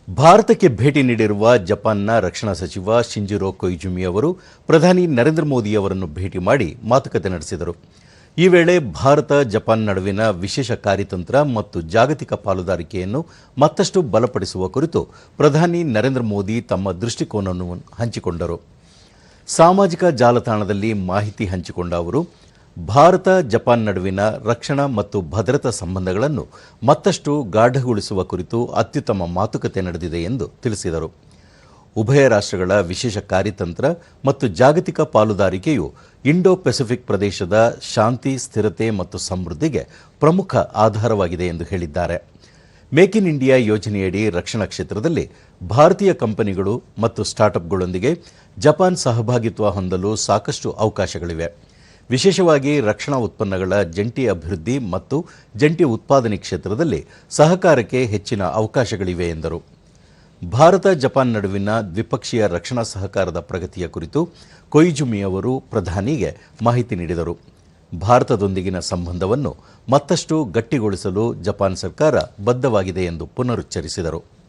ಭಾರತಕ್ಕೆ ಭೇಟಿ ನೀಡಿರುವ ಜಪಾನ್ನ ರಕ್ಷಣಾ ಸಚಿವ ಶಿಂಜಿರೋ ಕೊಯಿಜುಮಿ ಅವರು ಪ್ರಧಾನಿ ನರೇಂದ್ರ ಮೋದಿ ಅವರನ್ನು ಭೇಟಿ ಮಾಡಿ ಮಾತುಕತೆ ನಡೆಸಿದರು. ಈ ವೇಳೆ ಭಾರತ ಜಪಾನ್ ನಡುವಿನ ವಿಶೇಷ ಕಾರ್ಯತಂತ್ರ ಮತ್ತು ಜಾಗತಿಕ ಪಾಲುದಾರಿಕೆಯನ್ನು ಮತ್ತಷ್ಟು ಬಲಪಡಿಸುವ ಕುರಿತು ಪ್ರಧಾನಿ ನರೇಂದ್ರ ಮೋದಿ ತಮ್ಮ ದೃಷ್ಟಿಕೋನವನ್ನು ಹಂಚಿಕೊಂಡರು. ಸಾಮಾಜಿಕ ಜಾಲತಾಣದಲ್ಲಿ ಮಾಹಿತಿ ಹಂಚಿಕೊಂಡ ಅವರು ಭಾರತ ಜಪಾನ್ ನಡುವಿನ ರಕ್ಷಣಾ ಮತ್ತು ಭದ್ರತಾ ಸಂಬಂಧಗಳನ್ನು ಮತ್ತಷ್ಟು ಗಾಢಗೊಳಿಸುವ ಕುರಿತು ಅತ್ಯುತ್ತಮ ಮಾತುಕತೆ ನಡೆದಿದೆ ಎಂದು ತಿಳಿಸಿದರು. ಉಭಯ ರಾಷ್ಟ್ರಗಳ ವಿಶೇಷ ಕಾರ್ಯತಂತ್ರ ಮತ್ತು ಜಾಗತಿಕ ಪಾಲುದಾರಿಕೆಯು ಇಂಡೋ ಪೆಸಿಫಿಕ್ ಪ್ರದೇಶದ ಶಾಂತಿ, ಸ್ಥಿರತೆ ಮತ್ತು ಸಮೃದ್ಧಿಗೆ ಪ್ರಮುಖ ಆಧಾರವಾಗಿದೆ ಎಂದು ಹೇಳಿದ್ದಾರೆ. ಮೇಕ್ ಇನ್ ಇಂಡಿಯಾ ಯೋಜನೆಯಡಿ ರಕ್ಷಣಾ ಕ್ಷೇತ್ರದಲ್ಲಿ ಭಾರತೀಯ ಕಂಪನಿಗಳು ಮತ್ತು ಸ್ಟಾರ್ಟ್ಅಪ್ಗಳೊಂದಿಗೆ ಜಪಾನ್ ಸಹಭಾಗಿತ್ವ ಹೊಂದಲು ಸಾಕಷ್ಟು ಅವಕಾಶಗಳಿವೆ. ವಿಶೇಷವಾಗಿ ರಕ್ಷಣಾ ಉತ್ಪನ್ನಗಳ ಜಂಟಿ ಅಭಿವೃದ್ಧಿ ಮತ್ತು ಜಂಟಿ ಉತ್ಪಾದನೆ ಕ್ಷೇತ್ರದಲ್ಲಿ ಸಹಕಾರಕ್ಕೆ ಹೆಚ್ಚಿನ ಅವಕಾಶಗಳಿವೆ ಎಂದರು. ಭಾರತ ಜಪಾನ್ ನಡುವಿನ ದ್ವಿಪಕ್ಷೀಯ ರಕ್ಷಣಾ ಸಹಕಾರದ ಪ್ರಗತಿಯ ಕುರಿತು ಕೊಯಿಜುಮಿ ಅವರು ಪ್ರಧಾನಿಗೆ ಮಾಹಿತಿ ನೀಡಿದರು. ಭಾರತದೊಂದಿಗಿನ ಸಂಬಂಧವನ್ನು ಮತ್ತಷ್ಟು ಗಟ್ಟಿಗೊಳಿಸಲು ಜಪಾನ್ ಸರ್ಕಾರ ಬದ್ಧವಾಗಿದೆ ಎಂದು ಪುನರುಚ್ಚರಿಸಿದರು.